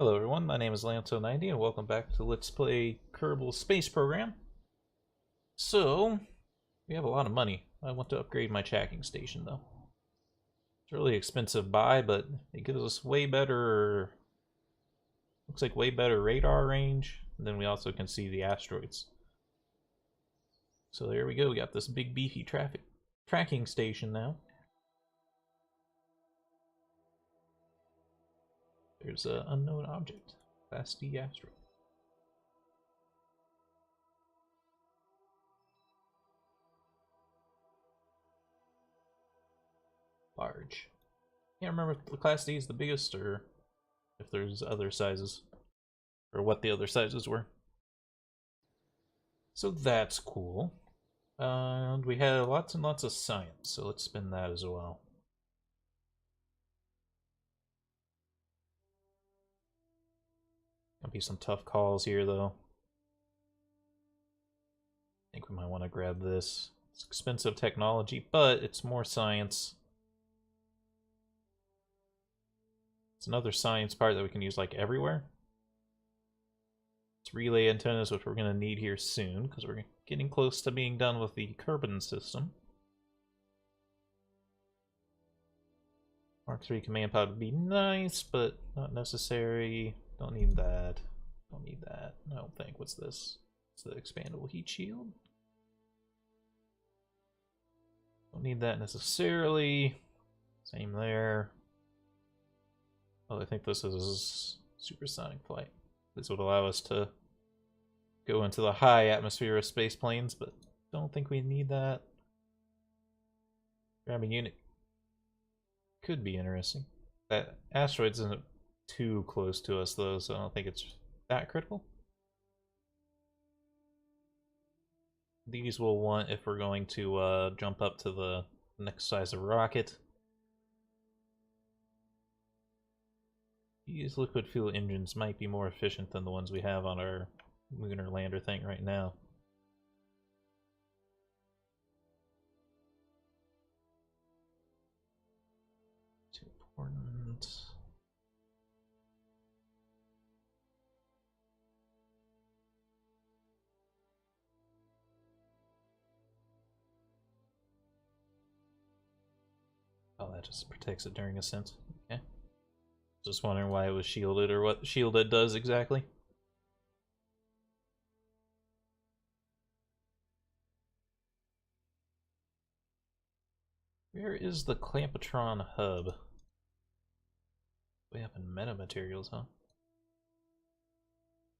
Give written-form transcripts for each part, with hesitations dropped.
Hello everyone, my name is Lanto90 and welcome back to Let's Play Kerbal Space Program. So, we have a lot of money. I want to upgrade my tracking station though. It's a really expensive buy, but it gives us way better, looks like way better radar range, and then we also can see the asteroids. So there we go, we got this big beefy tracking station now. There's an unknown object, Class D asteroid. Large. Can't remember if the Class D is the biggest or if there's other sizes, or what the other sizes were. So that's cool. And we had lots and lots of science, so let's spin that as well. Gonna be some tough calls here though. I think we might want to grab this. It's expensive technology, but it's more science. It's another science part that we can use like everywhere. It's relay antennas, which we're going to need here soon, because we're getting close to being done with the Kerbal system. Mark III command pod would be nice, but not necessary. Don't need that. Don't need that. I don't think. What's this? It's the expandable heat shield. Don't need that necessarily. Same there. Oh, I think this is supersonic flight. This would allow us to go into the high atmosphere of space planes, but don't think we need that. Grabbing unit could be interesting. That asteroid isn't too close to us though, so I don't think it's that critical. These we'll want if we're going to jump up to the next size of rocket. These liquid fuel engines might be more efficient than the ones we have on our lunar lander thing right now. Too important. Oh, that just protects it during ascent. Okay. Just wondering why it was shielded or what shielded does exactly. Where is the Clampatron hub? Way up in metamaterials, huh?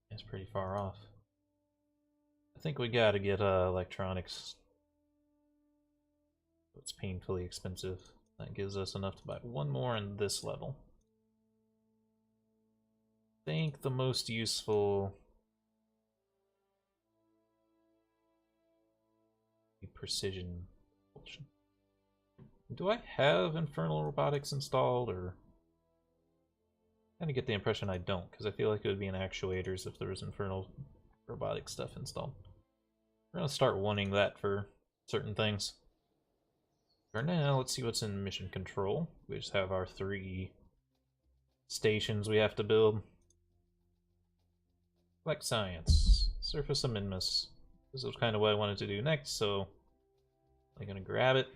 It's pretty far off. I think we gotta get electronics. It's painfully expensive. That gives us enough to buy one more in this level. I think the most useful precision. Do I have infernal robotics installed, or I kind of get the impression I don't, because I feel like it would be in actuators if there was infernal robotic stuff installed. We're gonna start wanting that for certain things. For now, let's see what's in mission control. We just have our 3 stations we have to build. Like science, surface amendments. This is kind of what I wanted to do next, so I'm gonna grab it.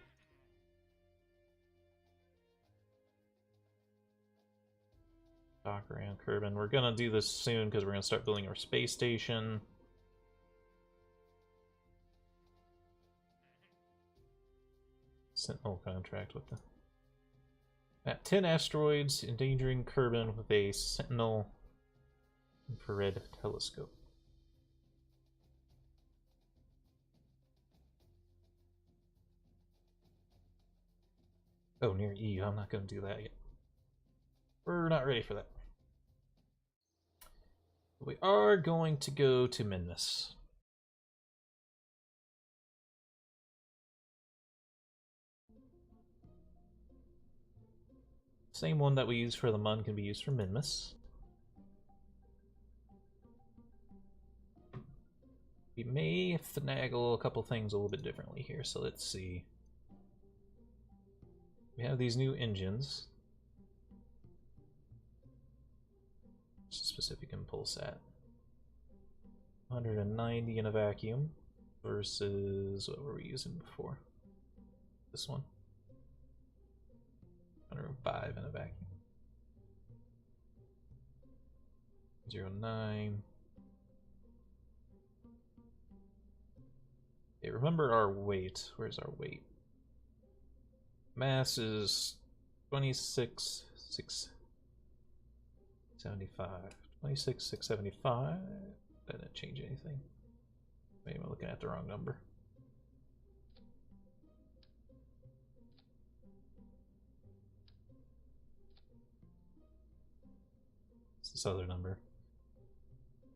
Dock around Kerbal. We're gonna do this soon because we're gonna start building our space station. Sentinel contract with the at 10 asteroids endangering Kerbal with a Sentinel infrared telescope. Oh, near E. I'm not going to do that yet. We're not ready for that. We are going to go to Minmus. Same one that we use for the Mun can be used for Minmus. We may finagle a couple things a little bit differently here, so let's see. We have these new engines. specific impulse at? 190 in a vacuum versus what were we using before? This one. 105 in a vacuum. 0.9. Okay, remember our weight. Where's our weight? Mass is 26,675. 26,675. That didn't change anything. Maybe I'm looking at the wrong number. What's this other number?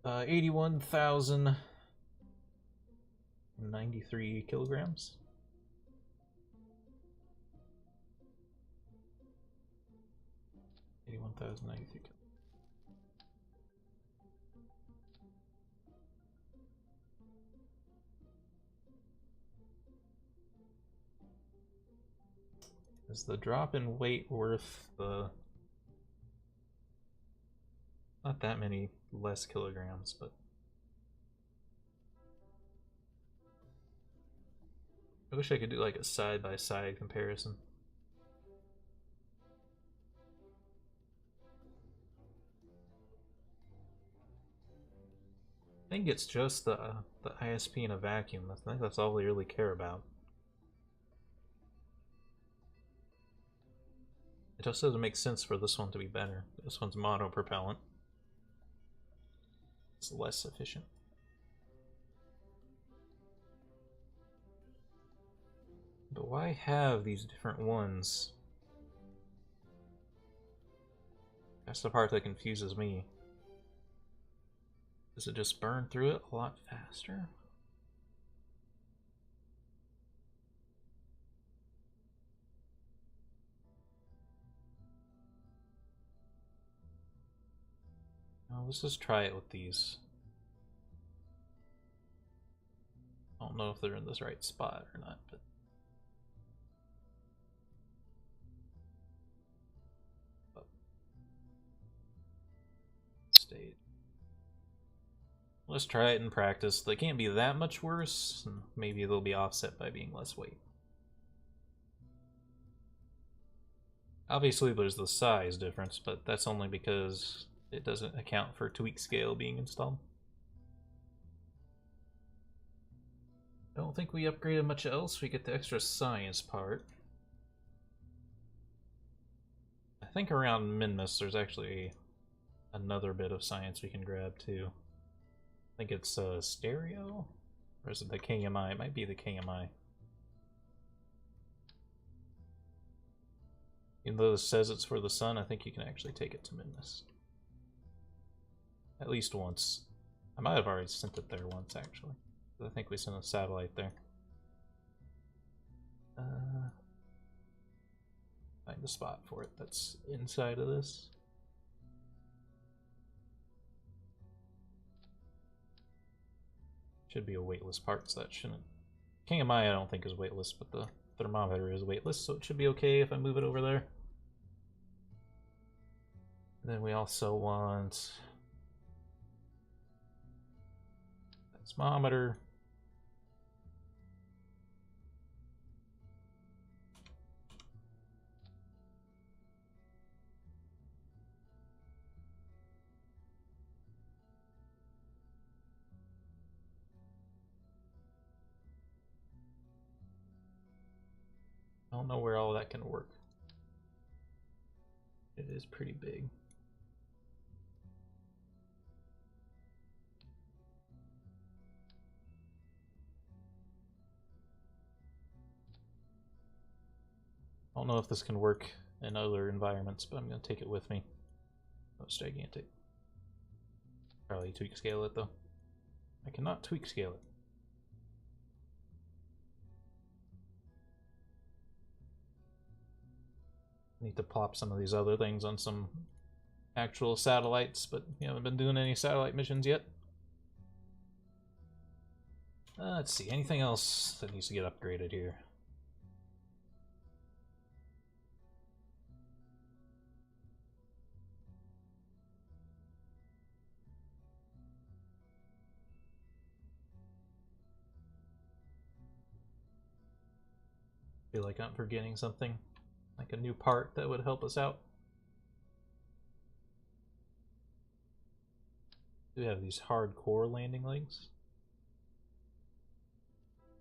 81,093 kilograms. 81,093 kilograms. Is the drop in weight worth the... Not that many less kilograms, but... I wish I could do like a side-by-side comparison. I think it's just the ISP in a vacuum. I think that's all we really care about. It just doesn't make sense for this one to be better. This one's monopropellant. It's less efficient. But why have these different ones? That's the part that confuses me. Does it just burn through it a lot faster? Now, let's just try it with these. I don't know if they're in this right spot or not, but... State. Let's try it in practice. They can't be that much worse. Maybe they'll be offset by being less weight. Obviously there's the size difference, but that's only because it doesn't account for tweak scale being installed. I don't think we upgraded much else. We get the extra science part. I think around Minmus there's actually another bit of science we can grab too. I think it's stereo? Or is it the KMI? It might be the KMI. Even though this says it's for the sun, I think you can actually take it to Minmus. At least once. I might have already sent it there once, actually. I think we sent a satellite there. Find the spot for it that's inside of this. Should be a weightless part, so that shouldn't... KMI I don't think is weightless, but the thermometer is weightless, so it should be okay if I move it over there. And then we also want... seismometer. I don't know where all that can work. It is pretty big. I don't know if this can work in other environments, but I'm going to take it with me. Oh, it's gigantic. Probably tweak scale it though. I cannot tweak scale it. Need to plop some of these other things on some actual satellites, but we haven't been doing any satellite missions yet. Let's see, anything else that needs to get upgraded here? Feel like I'm forgetting something, like a new part that would help us out. We have these hardcore landing legs.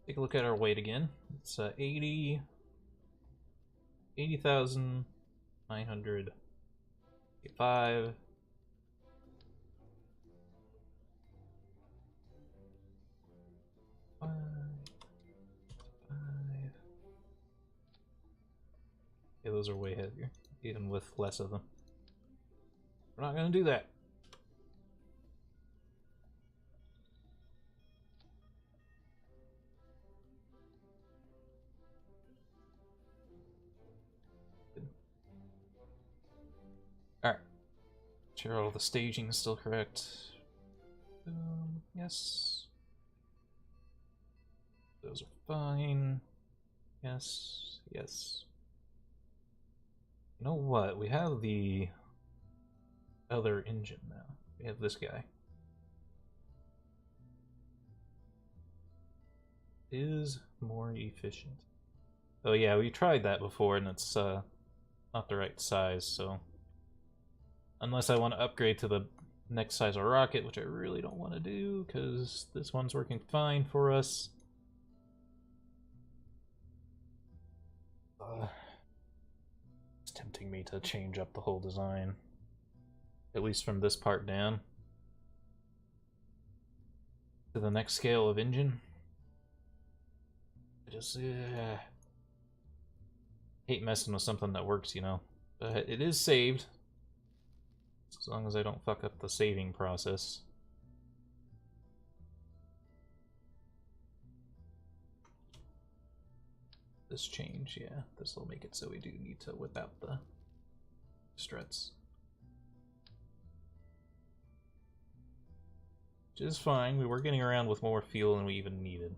Take a look at our weight again. It's 80,985. Yeah, those are way heavier, even with less of them. We're not gonna do that. Alright. Sure all the staging is still correct. Yes. Those are fine. Yes. Yes. You know what? We have the other engine now. We have this guy. Is more efficient. Oh yeah, we tried that before and it's not the right size, so unless I want to upgrade to the next size of rocket, which I really don't want to do because this one's working fine for us. It's tempting me to change up the whole design, at least from this part down to the next scale of engine. I just hate messing with something that works, you know. But it is saved, as long as I don't fuck up the saving process. This change, yeah, this will make it so we do need to whip out the struts. Which is fine, we were getting around with more fuel than we even needed.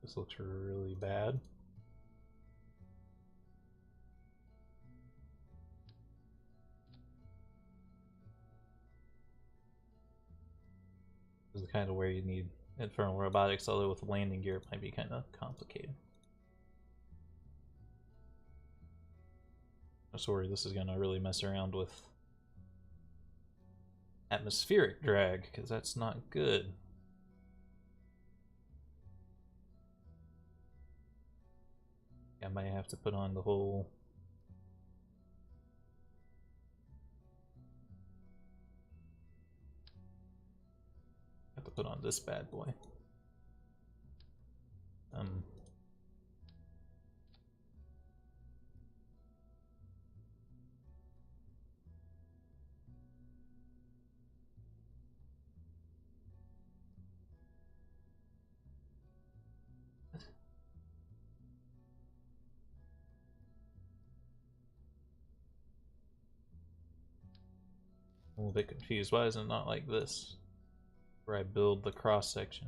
This looks really bad. This is kind of where you need infernal robotics, although with landing gear it might be kind of complicated. I'm sorry, this is gonna really mess around with atmospheric drag, because that's not good. I might have to put on the whole... I have to put on this bad boy. I'm a little bit confused. Why is it not like this? Where I build the cross section.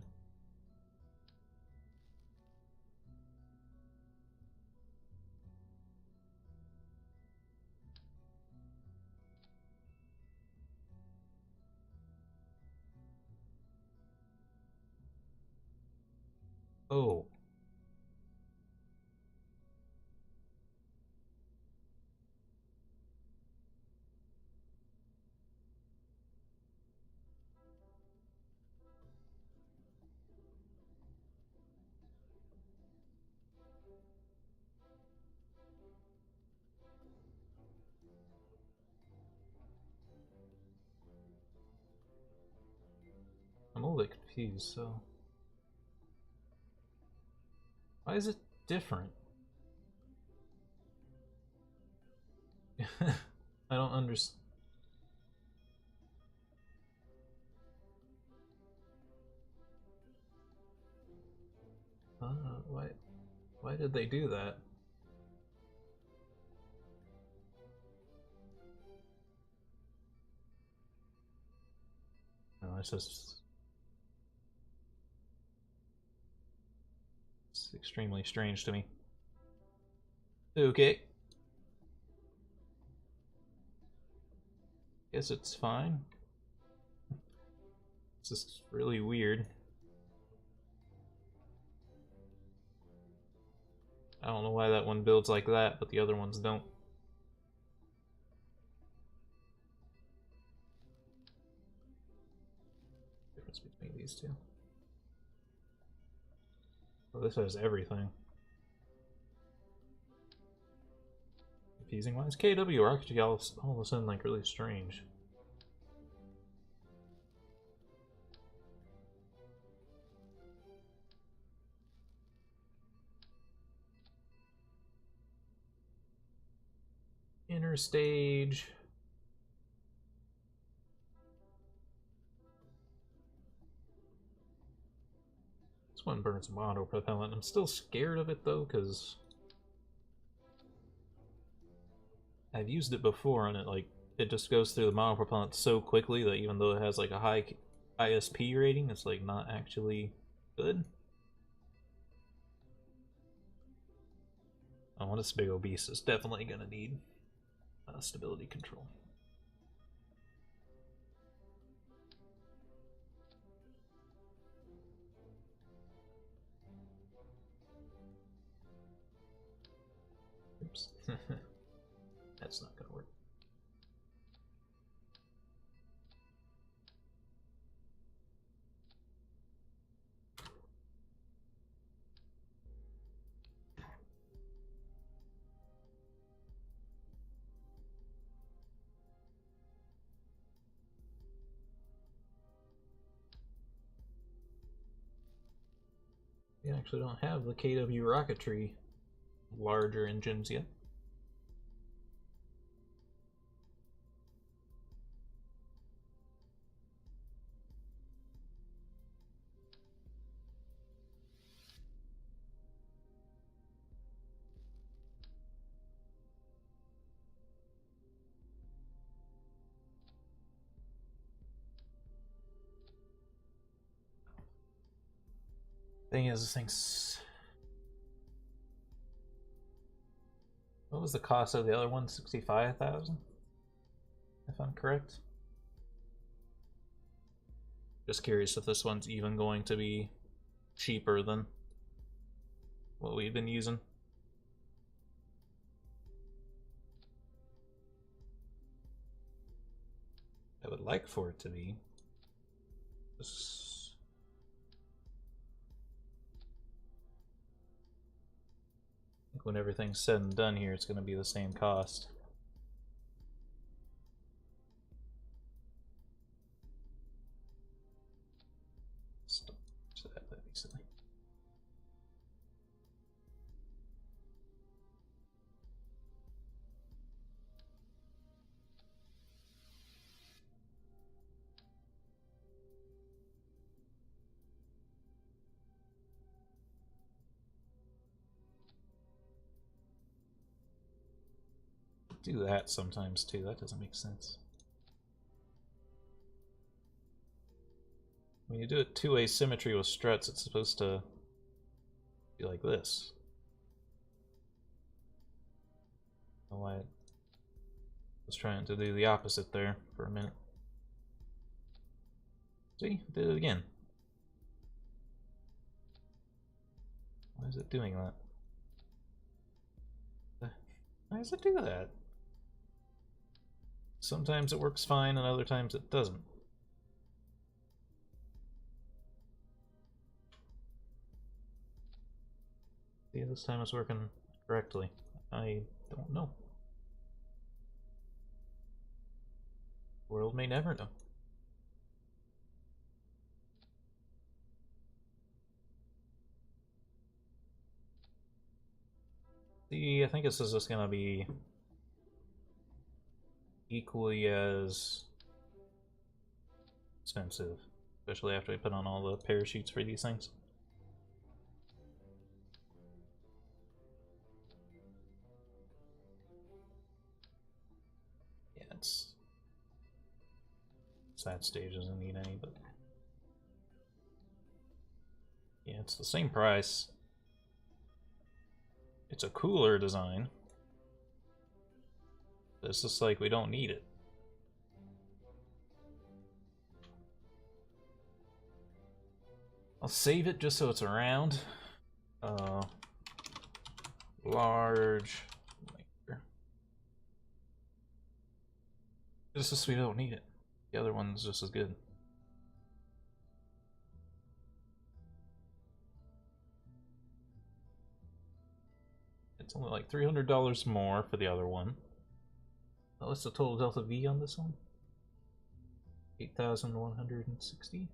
Oh. I'm a little bit confused, so... Why is it different? I don't understand. Why did they do that? No, it's just extremely strange to me. Okay. Guess it's fine. It's just really weird. I don't know why that one builds like that, but the other ones don't. Difference between these two. Oh, this has everything. Confusing. Why is KW architecture all of a sudden like really strange? Inner stage. This one burns mono propellant. I'm still scared of it though, because I've used it before and it just goes through the mono propellant so quickly that even though it has like a high ISP rating, it's like not actually good. Oh, this big obese is definitely gonna need stability control. Oops. That's not gonna work. We actually don't have the KW rocketry larger engines yet. Thing is, this thing's... What was the cost of the other one? 65,000? If I'm correct. Just curious if this one's even going to be cheaper than what we've been using. I would like for it to be. Just... I think when everything's said and done here, it's going to be the same cost. Stop that easily. Do that sometimes too. That doesn't make sense. When you do it two-way symmetry with struts, it's supposed to be like this. I don't know why I was trying to do the opposite there for a minute. See? Did it again. Why is it doing that? Why does it do that? Sometimes it works fine and other times it doesn't. See, this time it's working correctly. I don't know. The world may never know. See, I think this is just gonna be equally as expensive, especially after we put on all the parachutes for these things. Yeah, that stage doesn't need any, but yeah, it's the same price. It's a cooler design. It's just like we don't need it. I'll save it just so it's around. Large. It's just we don't need it. The other one's just as good. It's only like $300 more for the other one. What's the total delta V on this one? 8,160.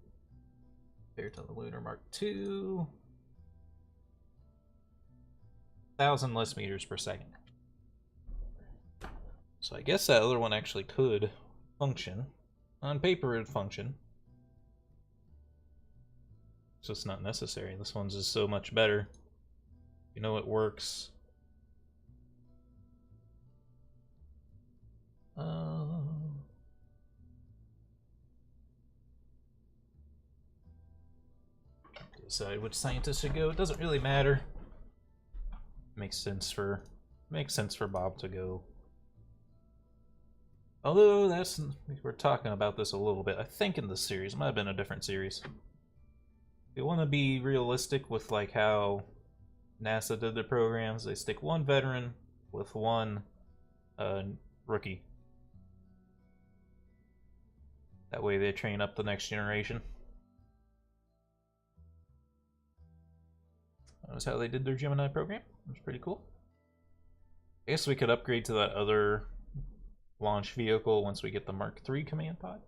Compared to the Lunar Mark II. 1,000 less meters per second. So I guess that other one actually could function. On paper it would function. It's just not necessary. This one's just so much better. You know it works. Decide which scientist should go. It doesn't really matter. Makes sense for Bob to go. Although we're talking about this a little bit. I think in this series, it might have been a different series. They want to be realistic with like how NASA did their programs. They stick one veteran with one rookie. That way they train up the next generation. That was how they did their Gemini program. It was pretty cool. I guess we could upgrade to that other launch vehicle once we get the Mark III command pod.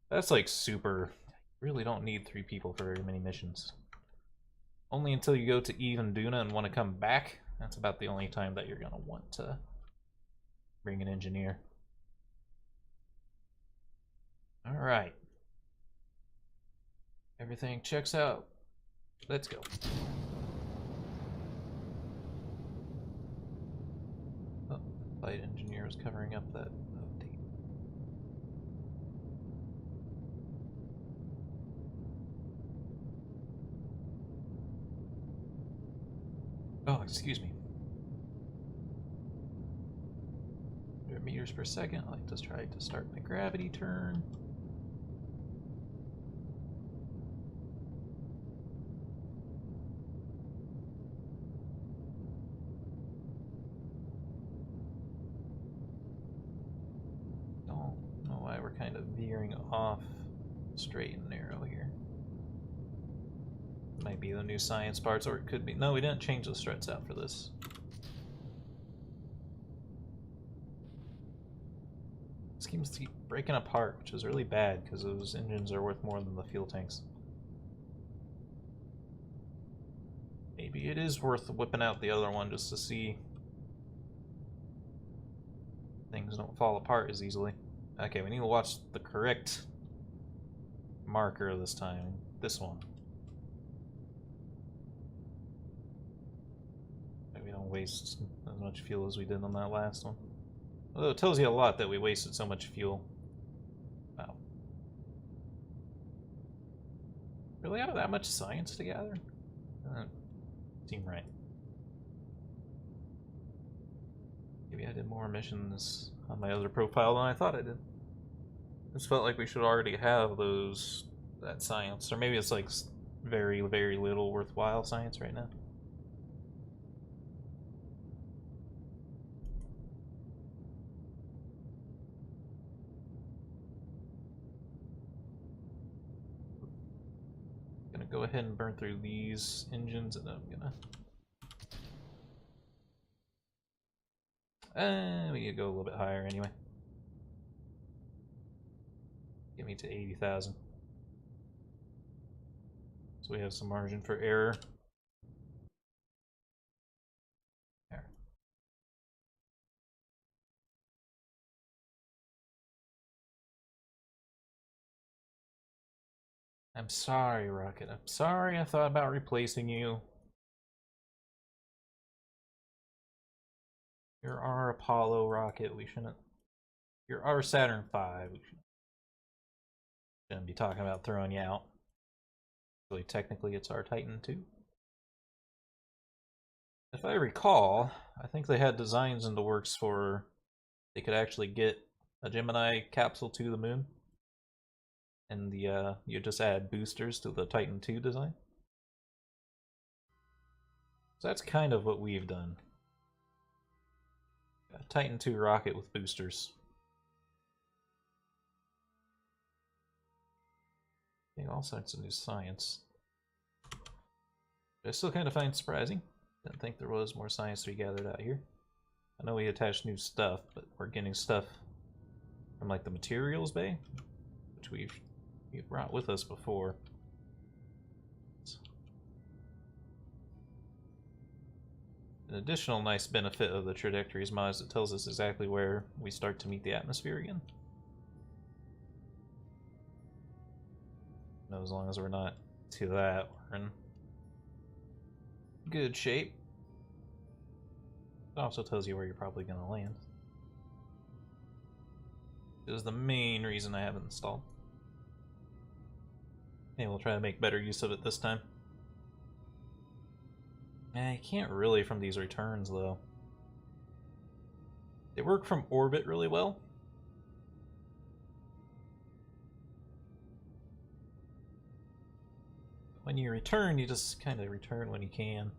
That's like super. Really don't need 3 people for very many missions. Only until you go to Eve and Duna and want to come back. That's about the only time that you're going to want to bring an engineer. Alright. Everything checks out. Let's go. Oh, flight engineer is covering up that update. Oh, excuse me. 100 meters per second. I like to try to start my gravity turn. Kind of veering off straight and narrow here. Might be the new science parts, or it could be. No, we didn't change the struts out for this. This seems to keep breaking apart, which is really bad because those engines are worth more than the fuel tanks. Maybe it is worth whipping out the other one just to see things don't fall apart as easily. Okay, we need to watch the correct marker this time. This one. Maybe we don't waste as much fuel as we did on that last one. Although it tells you a lot that we wasted so much fuel. Wow. Really have that much science to gather? Doesn't seem right. Maybe I did more missions on my other profile than I thought I did. It just felt like we should already have that science, or maybe it's like very, very little worthwhile science right now. Gonna go ahead and burn through these engines, and then I'm gonna. We need to go a little bit higher anyway. Get me to 80,000. So we have some margin for error. There. I'm sorry, Rocket. I'm sorry I thought about replacing you. You're our Apollo rocket. We shouldn't. You're our Saturn V. We shouldn't be talking about throwing you out. Really, technically, it's our Titan too. If I recall, I think they had designs in the works for they could actually get a Gemini capsule to the moon, and you just add boosters to the Titan II design. So that's kind of what we've done. A Titan II rocket with boosters. All sorts of new science. But I still kind of find it surprising. Didn't think there was more science to be gathered out here. I know we attached new stuff, but we're getting stuff from like the materials bay, which we've brought with us before. An additional nice benefit of the trajectories mod is it tells us exactly where we start to meet the atmosphere again. No, as long as we're not to that, we're in good shape. It also tells you where you're probably going to land. This is the main reason I haven't installed. Maybe we'll try to make better use of it this time. I can't really from these returns, though. They work from orbit really well. When you return, you just kind of return when you can.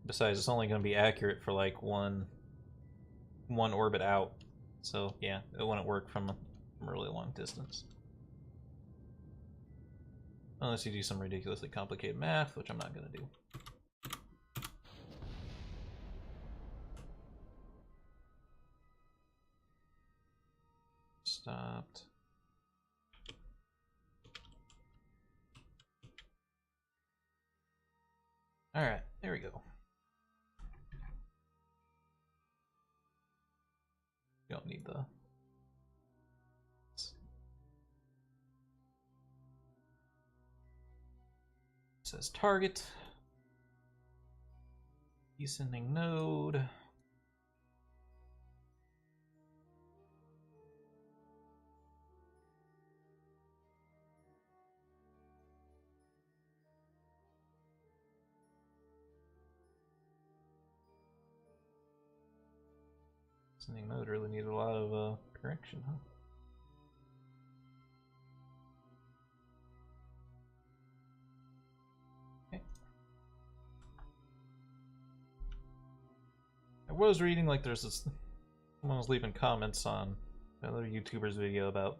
Besides, it's only going to be accurate for like one orbit out. So yeah, it wouldn't work from a really long distance. Unless you do some ridiculously complicated math, which I'm not going to do. Stopped. Alright, there we go. You don't need the... It says target. Descending node. Descending node really needed a lot of correction, huh? I was reading like there's this someone was leaving comments on another YouTuber's video about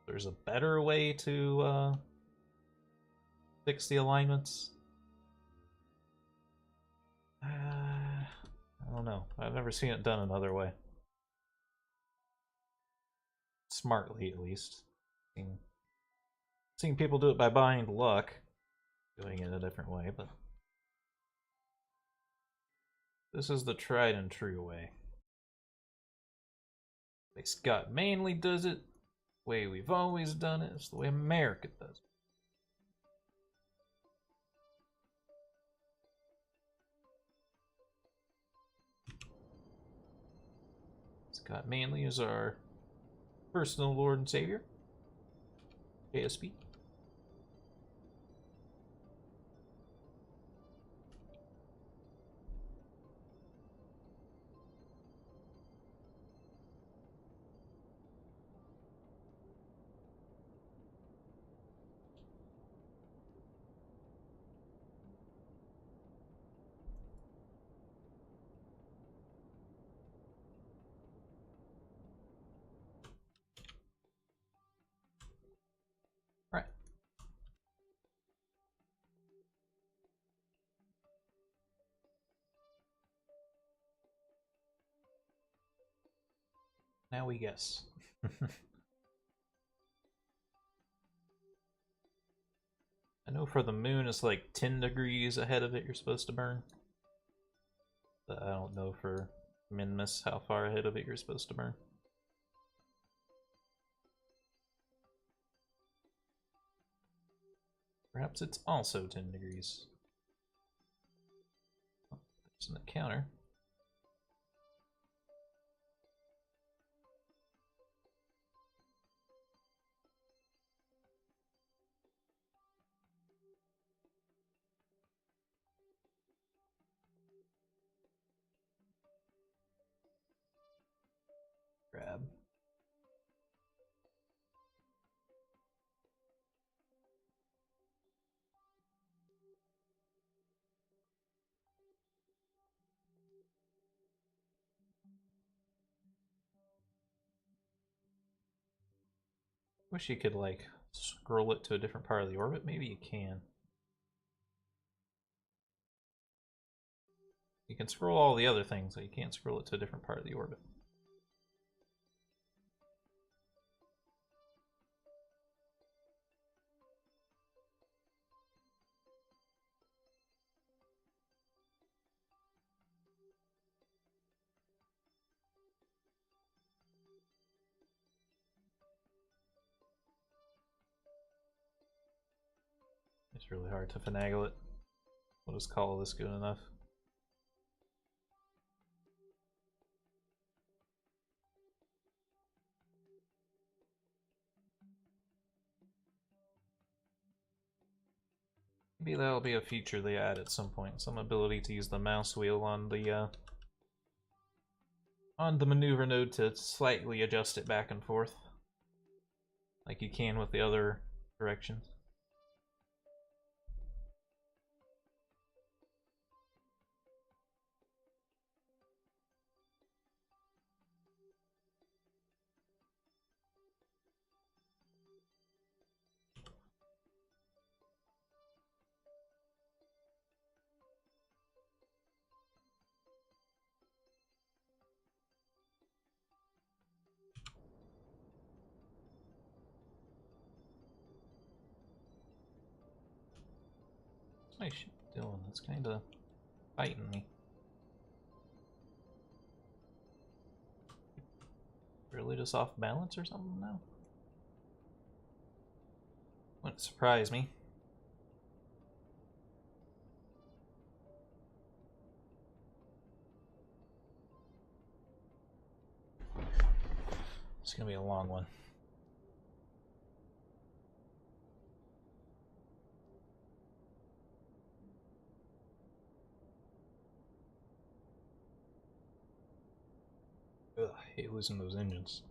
there's a better way to fix the alignments. I don't know. I've never seen it done another way. Smartly, at least. Seen people do it by buying luck, doing it a different way, but this is the tried and true way. The way Scott Manley does it, the way we've always done it, it's the way America does it. Scott Manley is our personal Lord and Savior. KSP. Right. Now we guess. I know for the moon it's like 10 degrees ahead of it you're supposed to burn. But I don't know for Minmus how far ahead of it you're supposed to burn. Perhaps it's also 10 degrees. Oh, there's an encounter. Wish you could, like, scroll it to a different part of the orbit. Maybe you can. You can scroll all the other things, but you can't scroll it to a different part of the orbit. It's really hard to finagle it. We'll just call this good enough. Maybe that'll be a feature they add at some point. Some ability to use the mouse wheel on the maneuver node to slightly adjust it back and forth, like you can with the other directions. What's my ship doing? It's kind of fighting me. Really just off balance or something now? Wouldn't surprise me. It's gonna be a long one. Ugh, I hate losing those engines.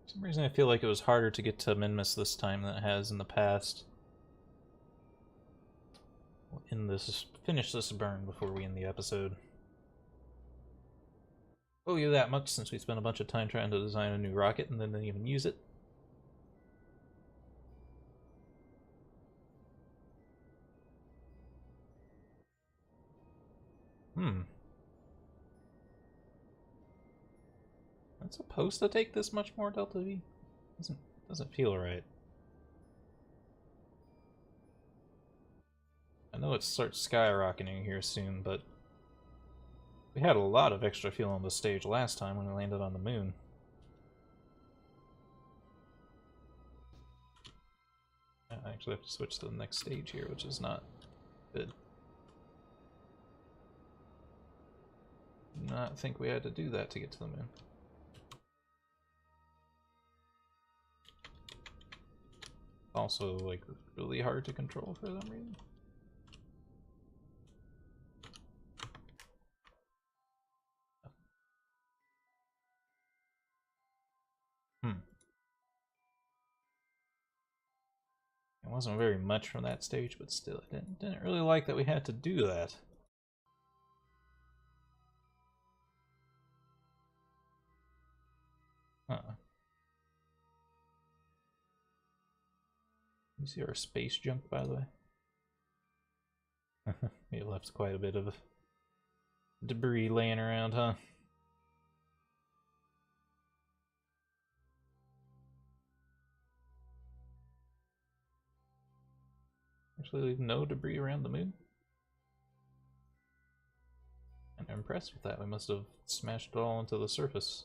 For some reason I feel like it was harder to get to Minmus this time than it has in the past. We'll finish this burn before we end the episode. Owe you that much since we spent a bunch of time trying to design a new rocket and then didn't even use it. It's supposed to take this much more Delta V? Doesn't feel right. I know it starts skyrocketing here soon, but we had a lot of extra fuel on this stage last time when we landed on the moon. I actually have to switch to the next stage here, which is not good. Not think we had to do that to get to the moon. Also, like, really hard to control for some reason. It wasn't very much from that stage, but still, I didn't really like that we had to do that. You see our space junk, by the way? We left quite a bit of debris laying around, huh? Actually, leave no debris around the moon. I'm impressed with that. We must have smashed it all into the surface.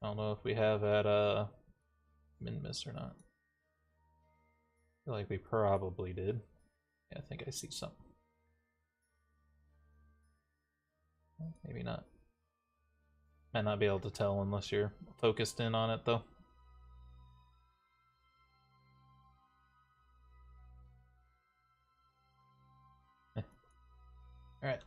I don't know if we have at Minmus or not. I feel like we probably did. Yeah, I think I see something. Well, maybe not. Might not be able to tell unless you're focused in on it, though. Alright.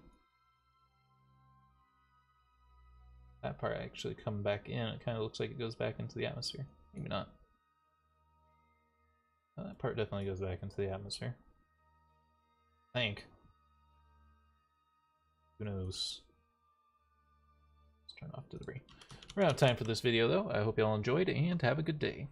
that part actually come back in. It kind of looks like it goes back into the atmosphere. Maybe not. Oh, that part definitely goes back into the atmosphere. I think. Who knows? Let's turn off debris. We're out of time for this video, though. I hope you all enjoyed, and have a good day.